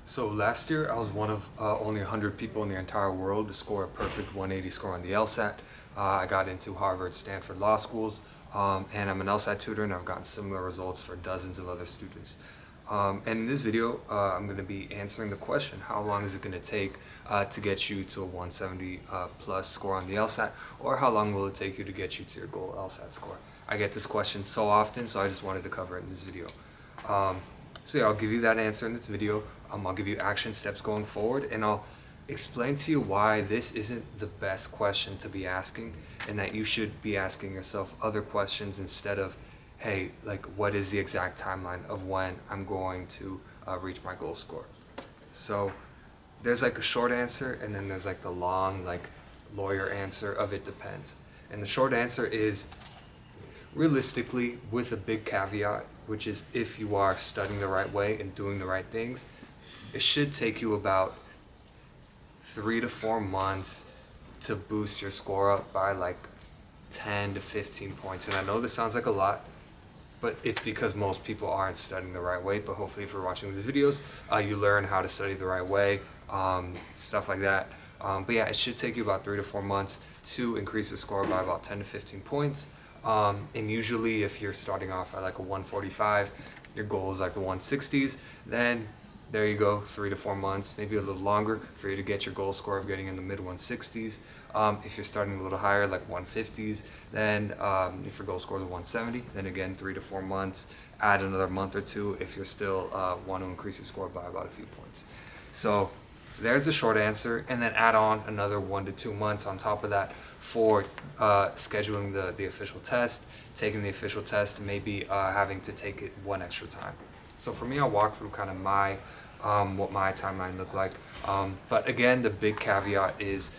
So last year, I was one of only 100 people in the entire world to score a perfect 180 score on the LSAT. I got into Harvard, Stanford law schools, and I'm an LSAT tutor, and I've gotten similar results for dozens of other students. And in this video, I'm going to be answering the question, how long is it going to take to get you to a 170 plus score on the LSAT, or how long will it take you to get you to your goal LSAT score? I get this question so often, so I just wanted to cover it in this video. So yeah, I'll give you that answer in this video. I'll give you action steps going forward, and I'll explain to you why this isn't the best question to be asking, and that you should be asking yourself other questions instead of, hey, like, what is the exact timeline of when I'm going to reach my goal score? So there's like a short answer, and then there's like the long, like, lawyer answer of it depends. And the short answer is, realistically, with a big caveat, which is if you are studying the right way and doing the right things, it should take you about 3 to 4 months to boost your score up by like 10 to 15 points. And I know this sounds like a lot, but it's because most people aren't studying the right way. But hopefully if you're watching these videos, you learn how to study the right way, stuff like that. But yeah, it should take you about 3 to 4 months to increase your score by about 10 to 15 points. And usually if you're starting off at like a 145, your goal is like the 160s, then there you go, 3 to 4 months, maybe a little longer for you to get your goal score of getting in the mid 160s. If you're starting a little higher, like 150s, then if your goal score is 170, then again, 3 to 4 months, add another month or two if you're still want to increase your score by about a few points. So there's the short answer, and then add on another 1 to 2 months on top of that for scheduling the official test, taking the official test, maybe having to take it one extra time. So for me, I'll walk through kind of my what my timeline looked like. But again, the big caveat is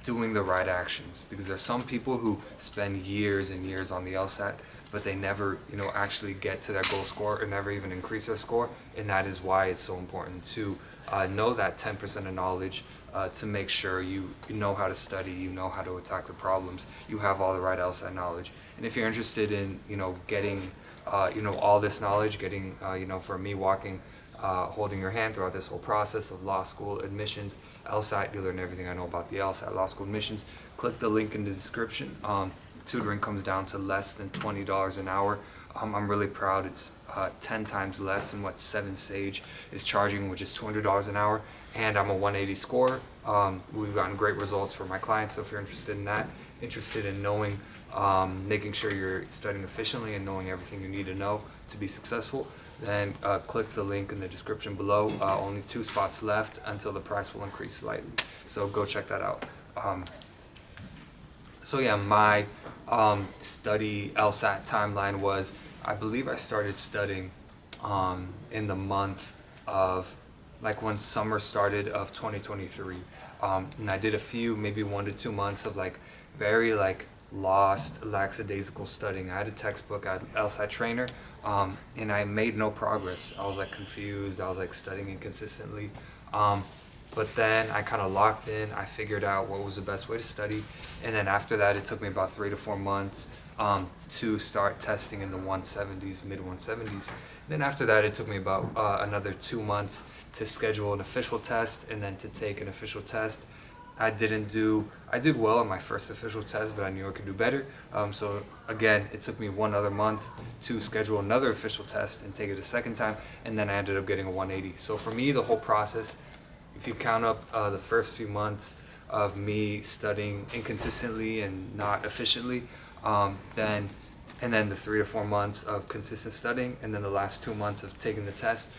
doing the right actions, because there's some people who spend years and years on the LSAT, but they never, actually get to their goal score or never even increase their score. And that is why it's so important to know that 10% of knowledge, to make sure you know how to study, you know how to attack the problems, you have all the right LSAT knowledge. And if you're interested in, getting, all this knowledge, getting, for me, holding your hand throughout this whole process of law school admissions, LSAT, you learn everything I know about the LSAT, law school admissions. Click the link in the description. Tutoring comes down to less than $20 an hour. I'm really proud. It's 10 times less than what 7 Sage is charging, which is $200 an hour. And I'm a 180 scorer. We've gotten great results for my clients. So if you're interested in that, interested in knowing, making sure you're studying efficiently and knowing everything you need to know to be successful, then click the link in the description below. Only 2 spots left until the price will increase slightly. So go check that out. So yeah, my study LSAT timeline was, I believe I started studying in the month of, like, when summer started of 2023. And I did a few, maybe 1 to 2 months of like very like lost, lackadaisical studying. I had a textbook, I had an LSAT trainer, and I made no progress. I was like confused, I was like studying inconsistently. But then I kind of locked in, I figured out what was the best way to study. And then after that, it took me about 3 to 4 months to start testing in the 170s, mid 170s. Then after that, it took me about another 2 months to schedule an official test and then to take an official test. I did well on my first official test, but I knew I could do better. So again, it took me 1 other month to schedule another official test and take it a second time. And then I ended up getting a 180. So for me, the whole process, if you count up the first few months of me studying inconsistently and not efficiently, then the 3 to 4 months of consistent studying, and then the last 2 months of taking the test,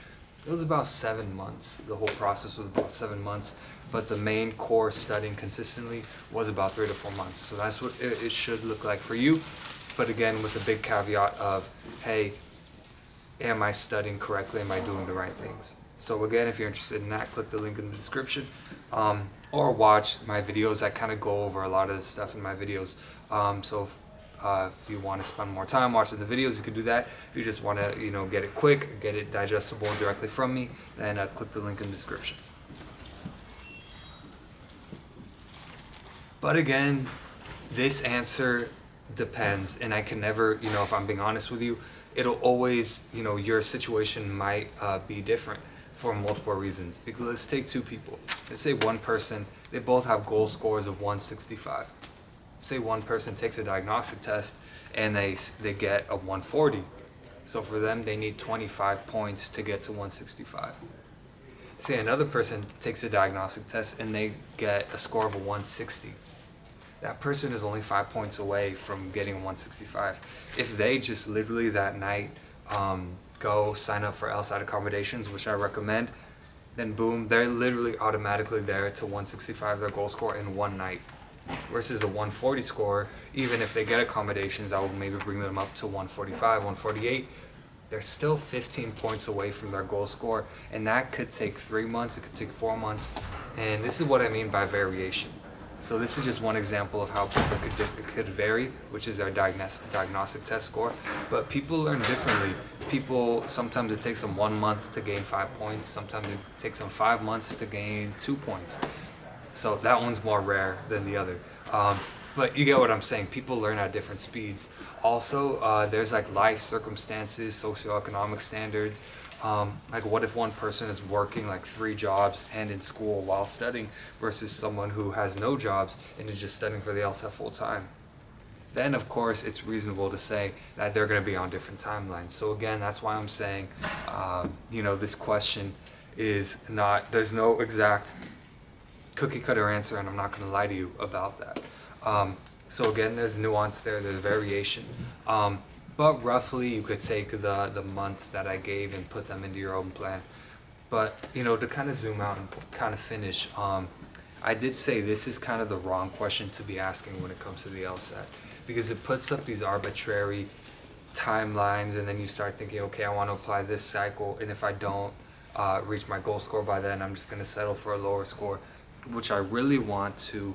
it was about 7 months. The whole process was about 7 months, but the main core studying consistently was about 3 to 4 months. So that's what it should look like for you. But again, with a big caveat of, hey, am I studying correctly? Am I doing the right things? So again, if you're interested in that, click the link in the description, or watch my videos. I kind of go over a lot of this stuff in my videos. So if you want to spend more time watching the videos, you can do that. If you just want to, get it quick, get it digestible directly from me, then click the link in the description. But again, this answer depends, and I can never, if I'm being honest with you, it'll always, your situation might be different. for multiple reasons. Because let's take two people. Let's say one person, they both have goal scores of 165. Say one person takes a diagnostic test and they get a 140. So for them, they need 25 points to get to 165. Say another person takes a diagnostic test and they get a score of a 160. That person is only 5 points away from getting 165. If they just literally that night go sign up for LSAT accommodations, which I recommend, then boom, they're literally automatically there to 165, their goal score, in one night. Versus a 140 score, even if they get accommodations, I will maybe bring them up to 145, 148. They're still 15 points away from their goal score, and that could take 3 months, it could take 4 months. And this is what I mean by variation. So this is just one example of how people could vary, which is our diagnostic test score. But people learn differently. People, sometimes it takes them 1 month to gain 5 points. Sometimes it takes them 5 months to gain 2 points. So that one's more rare than the other. But you get what I'm saying. People learn at different speeds. Also, there's like life circumstances, socioeconomic standards. Like what if one person is working like 3 jobs and in school while studying versus someone who has no jobs and is just studying for the LSAT full time? Then of course it's reasonable to say that they're going to be on different timelines. So again, that's why I'm saying, this question is not, there's no exact cookie cutter answer, and I'm not going to lie to you about that. So again, there's nuance there, there's variation. But roughly you could take the months that I gave and put them into your own plan. But to kind of zoom out and kind of finish, I did say this is kind of the wrong question to be asking when it comes to the LSAT, because it puts up these arbitrary timelines, and then you start thinking, okay, I want to apply this cycle, and if I don't reach my goal score by then, I'm just going to settle for a lower score, which I really want to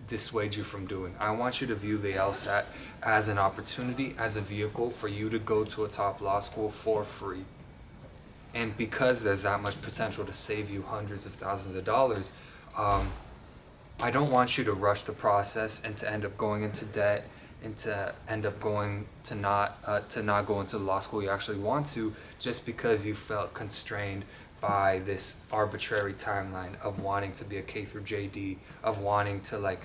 dissuade you from doing. I want you to view the LSAT as an opportunity, as a vehicle for you to go to a top law school for free. And because there's that much potential to save you hundreds of thousands of dollars, I don't want you to rush the process and to end up going into debt and to end up going to not go into the law school you actually want to, just because you felt constrained by this arbitrary timeline of wanting to be a K through JD, of wanting to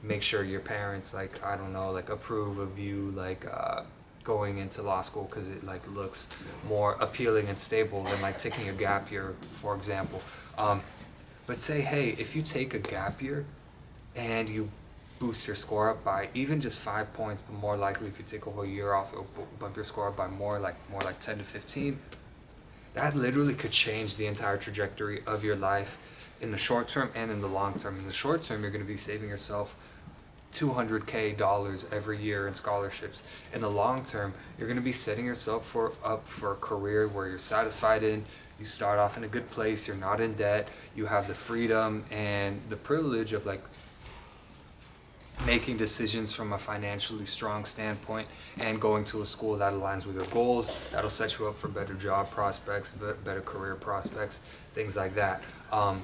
make sure your parents approve of you going into law school because it looks more appealing and stable than taking a gap year, for example. But say, hey, if you take a gap year and you boost your score up by even just 5 points, but more likely if you take a whole year off, it'll bump your score up by more like 10 to 15. That literally could change the entire trajectory of your life in the short term and in the long term. In the short term, you're going to be saving yourself $200K every year in scholarships. In the long term, you're going to be setting yourself up for a career where you're satisfied in. You start off in a good place. You're not in debt. You have the freedom and the privilege of making decisions from a financially strong standpoint and going to a school that aligns with your goals, that'll set you up for better job prospects, better career prospects, things like that.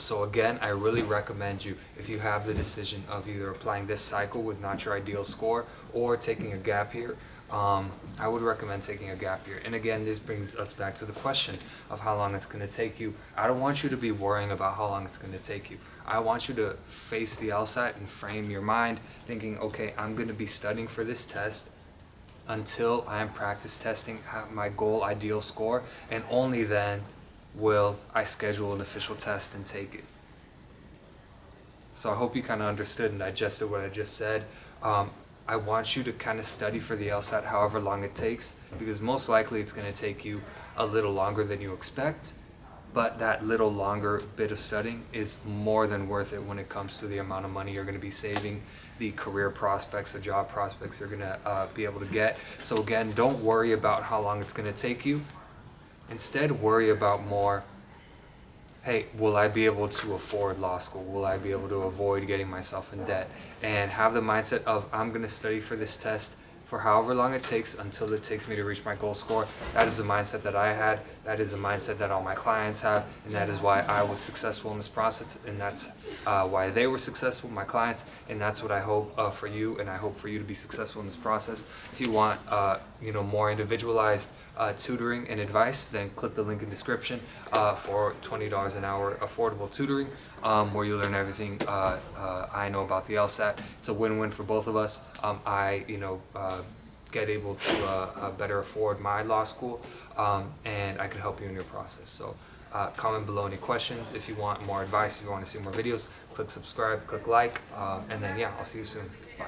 So again, I really recommend you, if you have the decision of either applying this cycle with not your ideal score or taking a gap year, I would recommend taking a gap year. And again, this brings us back to the question of how long it's going to take you. I don't want you to be worrying about how long it's going to take you. I want you to face the LSAT and frame your mind thinking, okay, I'm going to be studying for this test until I'm practice testing at my goal ideal score, and only then will I schedule an official test and take it. So I hope you kind of understood and digested what I just said. I want you to kind of study for the LSAT however long it takes, because most likely it's going to take you a little longer than you expect, but that little longer bit of studying is more than worth it when it comes to the amount of money you're going to be saving, the career prospects, the job prospects you're going to be able to get. So again, don't worry about how long it's going to take you. Instead, worry about more, hey, will I be able to afford law school? Will I be able to avoid getting myself in debt? And have the mindset of, I'm going to study for this test for however long it takes until it takes me to reach my goal score. That is the mindset that I had. That is a mindset that all my clients have, and that is why I was successful in this process, and that's why they were successful, my clients, and that's what I hope for you, and I hope for you to be successful in this process. If you want more individualized tutoring and advice, then click the link in the description for $20 an hour affordable tutoring, where you learn everything I know about the LSAT. It's a win-win for both of us. I get able to better afford my law school, and I could help you in your process. So comment below any questions. If you want more advice, if you want to see more videos, click subscribe, click like, and then yeah, I'll see you soon. Bye.